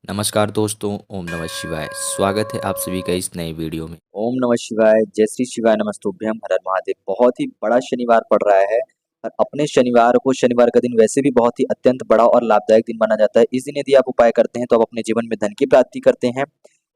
नमस्कार दोस्तों, ओम नमः शिवाय। स्वागत है आप सभी का इस नए वीडियो में। ओम नमः शिवाय, जय श्री शिवाय, नमस्तुभ्यम, हर हर महादेव। बहुत ही बड़ा शनिवार पड़ रहा है और अपने शनिवार को शनिवार का दिन वैसे भी बहुत ही अत्यंत बड़ा और लाभदायक दिन माना जाता है। इस दिन यदि आप उपाय करते हैं तो आप अपने जीवन में धन की प्राप्ति करते हैं,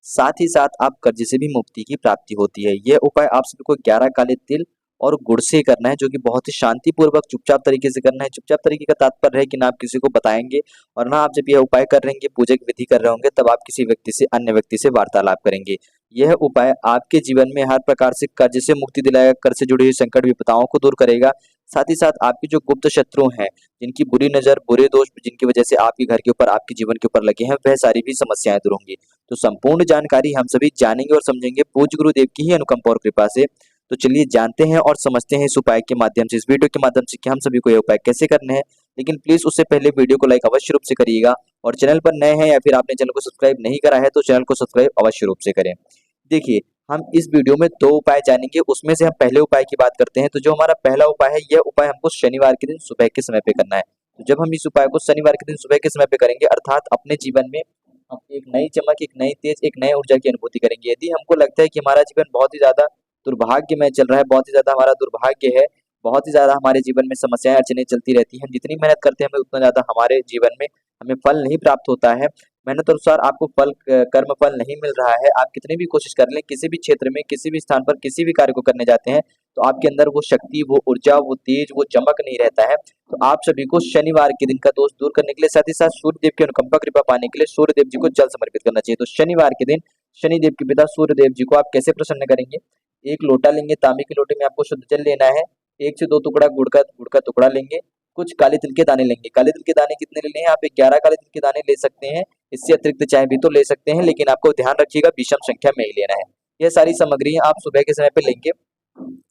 साथ ही साथ आप कर्ज से भी मुक्ति की प्राप्ति होती है। यह उपाय आप सभी को 11 काले तिल और गुड़ से करना है, जो कि बहुत ही शांतिपूर्वक चुपचाप तरीके से करना है। चुपचाप तरीके का तात्पर्य है कि ना आप किसी को बताएंगे और ना आप जब यह उपाय कर रहेंगे, पूजा की विधि कर रहे होंगे, तब आप किसी व्यक्ति से अन्य व्यक्ति से वार्तालाप करेंगे। यह उपाय आपके जीवन में हर प्रकार से कर्ज से मुक्ति दिलाएगा, कर्ज से जुड़ी हुई संकट विपदाओं को दूर करेगा। साथ ही साथ आपकी जो गुप्त शत्रु हैं, जिनकी बुरी नज़र, बुरे दोष जिनकी वजह से आपके घर के ऊपर, आपके जीवन के ऊपर लगे हैं, वह सारी भी समस्याएं दूर होंगी। तो संपूर्ण जानकारी हम सभी जानेंगे और समझेंगे पूज्य गुरुदेव की ही अनुकंपा और कृपा से। तो चलिए जानते हैं और समझते हैं इस उपाय के माध्यम से, इस वीडियो के माध्यम से, कि हम सभी को ये उपाय कैसे करने हैं। लेकिन प्लीज उससे पहले वीडियो को लाइक अवश्य रूप से करिएगा और चैनल पर नए हैं या फिर आपने चैनल को सब्सक्राइब नहीं करा है तो चैनल को सब्सक्राइब अवश्य रूप से करें। देखिए, हम इस वीडियो में 2 उपाय जानेंगे, उसमें से हम पहले उपाय की बात करते हैं। तो जो हमारा पहला उपाय है, यह उपाय हमको शनिवार के दिन सुबह के समय पे करना है। तो जब हम इस उपाय को शनिवार के दिन सुबह के समय पे करेंगे, अर्थात अपने जीवन में हम एक नई चमक, एक नई तेज, एक नई ऊर्जा की अनुभूति करेंगे। यदि हमको लगता है कि हमारा जीवन बहुत ही ज़्यादा दुर्भाग्यमय चल रहा है, बहुत ही ज़्यादा हमारा दुर्भाग्य है, बहुत ही ज़्यादा हमारे जीवन में समस्याएँ, अड़चनें चलती रहती हैं, हम जितनी मेहनत करते हैं, हमें उतना ज़्यादा हमारे जीवन में हमें फल नहीं प्राप्त होता है। मेहनत अनुसार आपको फल कर्म फल नहीं मिल रहा है। आप कितनी भी कोशिश कर लें, किसी भी क्षेत्र में, किसी भी स्थान पर, किसी भी कार्य को करने जाते हैं, तो आपके अंदर वो शक्ति, वो ऊर्जा, वो तेज, वो चमक नहीं रहता है। तो आप सभी को शनिवार के दिन का दोष दूर करने के लिए, साथ ही साथ सूर्यदेव की अनुकंपा कृपा पाने के लिए सूर्यदेव जी को जल समर्पित करना चाहिए। तो शनिवार के दिन शनिदेव के पिता सूर्यदेव जी को आप कैसे प्रसन्न करेंगे? एक लोटा लेंगे, तांबे के लोटे में आपको शुद्ध जल लेना है। 1 से 2 टुकड़ा गुड़ का टुकड़ा लेंगे। कुछ काले तिल के दाने लेंगे। काले तिल के दाने कितने लेने हैं? आप 11 काले तिल के दाने ले सकते हैं। इससे अतिरिक्त चाहे भी तो ले सकते हैं, लेकिन आपको ध्यान रखिएगा विषम संख्या में ही लेना है। यह सारी सामग्री आप सुबह के समय पे लेंगे।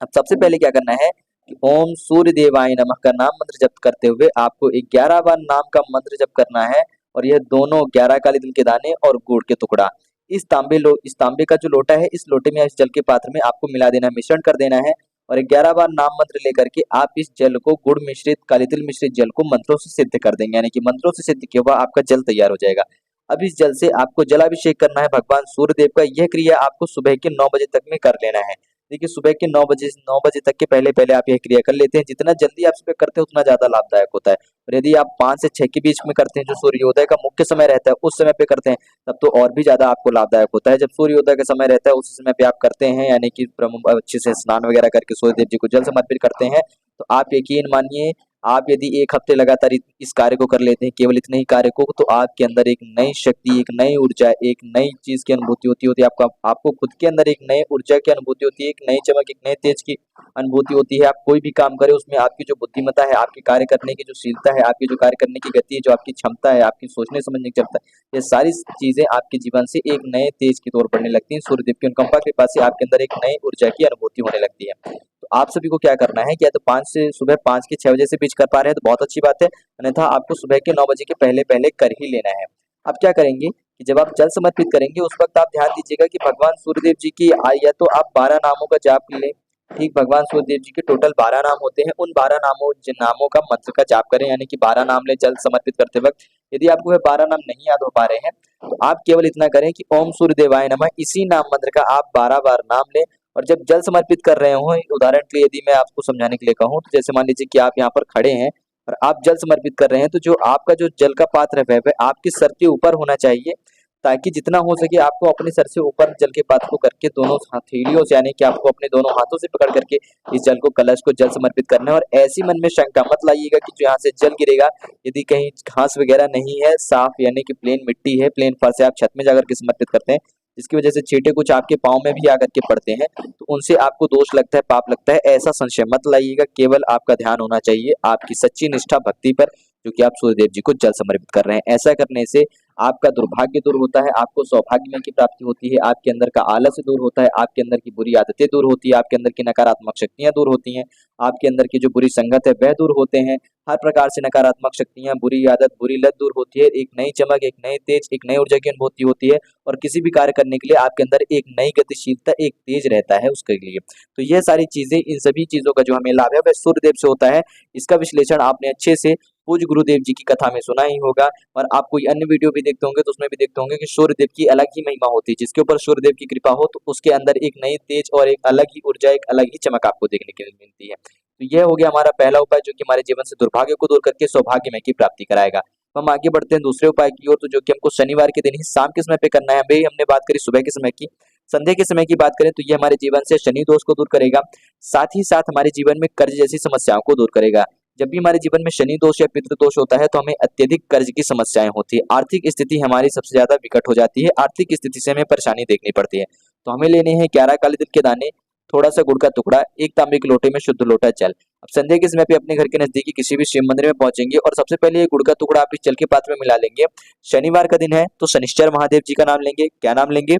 अब सबसे पहले क्या करना है कि ओम सूर्य देवाय नमः का नाम मंत्र जप करते हुए आपको 11 बार नाम का मंत्र जप करना है। और यह दोनों 11 काले तिल के दाने और गुड़ के टुकड़ा इस तांबे का जो लोटा है, इस लोटे में, इस जल के पात्र में आपको मिला देना है, मिश्रण कर देना है। और 11 बार नाम मंत्र लेकर के आप इस जल को, गुड़ मिश्रित, काले तिल मिश्रित जल को मंत्रों से सिद्ध कर देंगे, यानी कि मंत्रों से सिद्ध किया हुआ आपका जल तैयार हो जाएगा। अब इस जल से आपको जलाभिषेक करना है भगवान सूर्यदेव का। यह क्रिया आपको सुबह के 9 बजे तक में कर लेना है। देखिए, सुबह के 9 बजे तक के पहले आप यह क्रिया कर लेते हैं। जितना जल्दी आप सुबह करते हैं उतना ज़्यादा लाभदायक होता है। और यदि आप 5 से 6 के बीच में करते हैं, जो सूर्योदय का मुख्य समय रहता है, उस समय पे करते हैं, तब तो और भी ज़्यादा आपको लाभदायक होता है। जब सूर्योदय का समय रहता है, उसी समय पे आप करते हैं, यानी कि अच्छे से स्नान वगैरह करके सूर्यदेव जी को जल समर्पित करते हैं, तो आप यकीन मानिए, आप यदि 1 हफ्ते लगातार इस कार्य को कर लेते हैं, केवल इतने ही कार्य को, तो आपके अंदर एक नई शक्ति, एक नई ऊर्जा, एक नई चीज़ की अनुभूति होती है। आपको खुद के अंदर एक नई ऊर्जा की अनुभूति होती है, एक नई चमक, एक नए तेज की अनुभूति होती है। आप कोई भी काम करें, उसमें आपकी जो बुद्धिमत्ता है, आपके कार्य करने की जो शीलता है, आपकी जो कार्य करने की गति है, जो आपकी क्षमता है, आपकी सोचने समझने की क्षमता है, ये सारी चीज़ें आपके जीवन से एक नए तेज की तौर पड़ने लगती हैं। सूर्यदेव की अनुकंपा के पास से आपके अंदर एक नई ऊर्जा की अनुभूति होने लगती है। तो आप सभी को क्या करना है कि या तो 5 से सुबह 5 के 6 बजे से बीच कर पा रहे हैं तो बहुत अच्छी बात है, अन्यथा आपको सुबह के 9 बजे के पहले कर ही लेना है। अब क्या करेंगे कि जब आप जल समर्पित करेंगे, उस वक्त आप ध्यान दीजिएगा कि भगवान सूर्यदेव जी की या तो आप 12 नामों का जाप लें। ठीक, भगवान सूर्यदेव जी के टोटल 12 नाम होते हैं। उन 12 नामों, जिन नामों का मंत्र का जाप करें, यानी कि 12 नाम लें जल समर्पित करते वक्त। यदि आपको वह 12 नाम नहीं याद हो पा रहे हैं, तो आप केवल इतना करें कि ओम सूर्यदेवाय नमः, इसी नाम मंत्र का आप 12 बार नाम लें। और जब जल समर्पित कर रहे हो, उदाहरण के लिए यदि मैं आपको समझाने के लिए कहूँ, तो जैसे मान लीजिए कि आप यहाँ पर खड़े हैं और आप जल समर्पित कर रहे हैं, तो जो आपका जो जल का पात्र है, वह आपके सर के ऊपर होना चाहिए, ताकि जितना हो सके आपको अपने सर से ऊपर जल के पात्र को करके दोनों हथेलियों से, यानी कि आपको अपने दोनों हाथों से पकड़ करके इस जल को, कलश को जल समर्पित करना है। और ऐसी मन में शंका मत लाइएगा कि जो यहाँ से जल गिरेगा, यदि कहीं घास वगैरह नहीं है, साफ यानी कि प्लेन मिट्टी है, प्लेन फर्श है, आप छत में जाकर के समर्पित करते हैं, जिसकी वजह से छींटे कुछ आपके पाँव में भी आकर के पड़ते हैं, तो उनसे आपको दोष लगता है, पाप लगता है, ऐसा संशय मत लाइएगा। केवल आपका ध्यान होना चाहिए आपकी सच्ची निष्ठा भक्ति पर, जो कि आप सूर्यदेव जी को जल समर्पित कर रहे हैं। ऐसा करने से आपका दुर्भाग्य दूर होता है, आपको सौभाग्यमय की प्राप्ति होती है, आपके अंदर का आलस्य दूर होता है, आपके अंदर की बुरी आदतें दूर होती है, आपके अंदर की नकारात्मक शक्तियां दूर होती हैं, आपके अंदर की जो बुरी संगत है वह दूर होते हैं। हर प्रकार से नकारात्मक शक्तियां, बुरी आदत, बुरी लत दूर होती है। एक नई चमक, एक नई तेज, एक नई ऊर्जा की अनुभूति होती है। और किसी भी कार्य करने के लिए आपके अंदर एक नई गतिशीलता, एक तेज रहता है उसके लिए। तो यह सारी चीजें, इन सभी चीजों का जो हमें लाभ है वह सूर्यदेव से होता है। इसका विश्लेषण आपने अच्छे से पूज्य गुरुदेव जी की कथा में सुना ही होगा, और आप कोई अन्य वीडियो भी देखते होंगे तो उसमें भी देखते होंगे कि सूर्यदेव की अलग ही महिमा होती है। जिसके ऊपर सूर्यदेव की कृपा हो तो उसके अंदर एक नई तेज और एक अलग ही ऊर्जा, एक अलग ही चमक आपको देखने के लिए मिलती है। तो यह हो गया हमारा पहला उपाय, जो कि हमारे जीवन से दुर्भाग्य को दूर करके सौभाग्यमय की प्राप्ति कराएगा। तो हम आगे बढ़ते हैं दूसरे उपाय की ओर, तो जो कि हमको शनिवार के दिन ही शाम के समय पे करना है। अभी हमने बात करी सुबह के समय की, संध्या के समय की बात करें तो ये हमारे जीवन से शनि दोष को दूर करेगा, साथ ही साथ हमारे जीवन में कर्ज जैसी समस्याओं को दूर करेगा। जब भी हमारे जीवन में शनि दोष या पितृ दोष होता है तो हमें अत्यधिक कर्ज की समस्याएं होती है, आर्थिक स्थिति हमारी सबसे ज्यादा विकट हो जाती है, आर्थिक स्थिति से हमें परेशानी देखनी पड़ती है। तो हमें लेने हैं 11 काले तिल के दाने, थोड़ा सा गुड़ का टुकड़ा, एक तांबे के लोटे में शुद्ध लोटा जल। अब संध्या के समय पे अपने घर के नजदीकी किसी भी शिव मंदिर में पहुंचेंगे और सबसे पहले ये गुड़ का टुकड़ा आप इस जल के पात्र में मिला लेंगे। शनिवार का दिन है तो शनिश्चर महादेव जी का नाम लेंगे। क्या नाम लेंगे?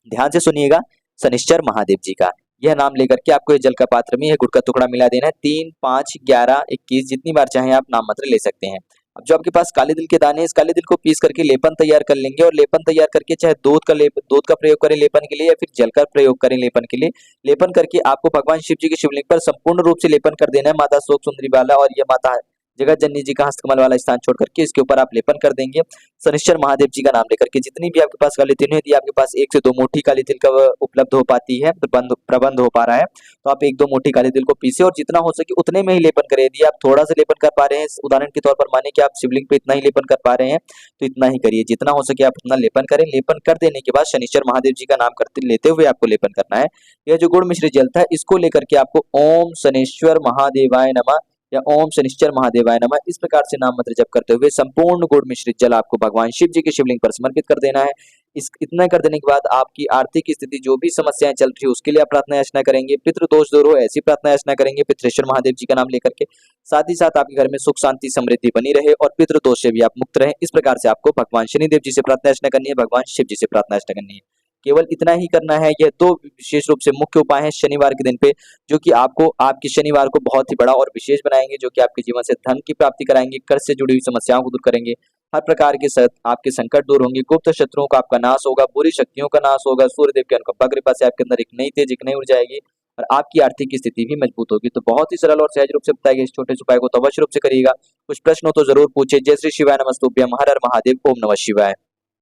ध्यान से सुनिएगा, शनिश्चर महादेव जी का यह नाम लेकर के आपको ये जल का पात्र में यह गुड़ का टुकड़ा मिला देना है। 3, 5, 11, 21 जितनी बार चाहें आप नाम मात्र ले सकते हैं। अब जो आपके पास काले तिल के दाने, इस काले तिल को पीस करके लेपन तैयार कर लेंगे, और लेपन तैयार करके चाहे दूध का प्रयोग करें लेपन के लिए या फिर जल का प्रयोग करें लेपन के लिए। लेपन करके आपको भगवान शिव जी के शिवलिंग पर संपूर्ण रूप से लेपन कर देना है, माता शोक सुंदरी वाला और ये माता जगत जननी जी का हस्तकमल वाला स्थान छोड़ करके इसके ऊपर आप लेपन कर देंगे। शनिश्चर महादेव जी का नाम लेकर के जितनी भी आपके पास काली तिल है, यदि आपके पास 1 से 2 मुट्ठी काली तिल का उपलब्ध हो पाती है, प्रबंध हो पा रहा है, तो आप 1-2 मुट्ठी काली तिल को पीसे और जितना हो सके उतने में ही लेपन करें। यदि आप थोड़ा सा लेपन कर पा रहे हैं, उदाहरण के तौर पर माने कि आप शिवलिंग पे इतना ही लेपन कर पा रहे हैं, तो इतना ही करिए, जितना हो सके आप उतना लेपन करें। लेपन कर देने के बाद शनिश्चर महादेव जी का नाम करते लेते हुए आपको लेपन करना है। यह जो गुड़ मिश्रित जल था इसको लेकर के आपको ओम शनेश्वर महादेवाय नमः या ओम शनिश्चर महादेवाय नमः इस प्रकार से नाम मंत्र जप करते हुए संपूर्ण गुड़ मिश्रित जल आपको भगवान शिव जी के शिवलिंग पर समर्पित कर देना है। इस इतना कर देने के बाद आपकी आर्थिक स्थिति जो भी समस्याएं चल रही है उसके लिए आप प्रार्थना याचना करेंगे, पितृ दोष दूर हो ऐसी प्रार्थना याचना करेंगे पितृश्वर महादेव जी का नाम लेकर के। साथ ही साथ आपके घर में सुख शांति समृद्धि बनी रहे और पितृ दोष से भी आप मुक्त रहे, इस प्रकार से आपको भगवान शनिदेव जी से प्रार्थना याचना करनी है, भगवान शिव जी से प्रार्थना याचना करनी है। केवल इतना ही करना है। यह 2 विशेष रूप से मुख्य उपाय हैं शनिवार के दिन पे, जो कि आपको आपके शनिवार को बहुत ही बड़ा और विशेष बनाएंगे, जो कि आपके जीवन से धन की प्राप्ति कराएंगे, कर्ज से जुड़ी हुई समस्याओं को दूर करेंगे, हर प्रकार के आपके संकट दूर होंगे, गुप्त शत्रुओं का आपका नाश होगा, बुरी शक्तियों का नाश होगा, सूर्यदेव की अनुकंपा कृपा से आपके अंदर एक नई तेज, एक नई ऊर्जा आएगी और आपकी आर्थिक स्थिति भी मजबूत होगी। तो बहुत ही सरल और सहज रूप से बताए गए इस छोटे से उपाय को तो अवश्य रूप से करिएगा। कुछ प्रश्न हो तो जरूर पूछे। जय श्री शिवाय, नमस्तुभ्यम, हर हर महादेव, ओम नमः शिवाय।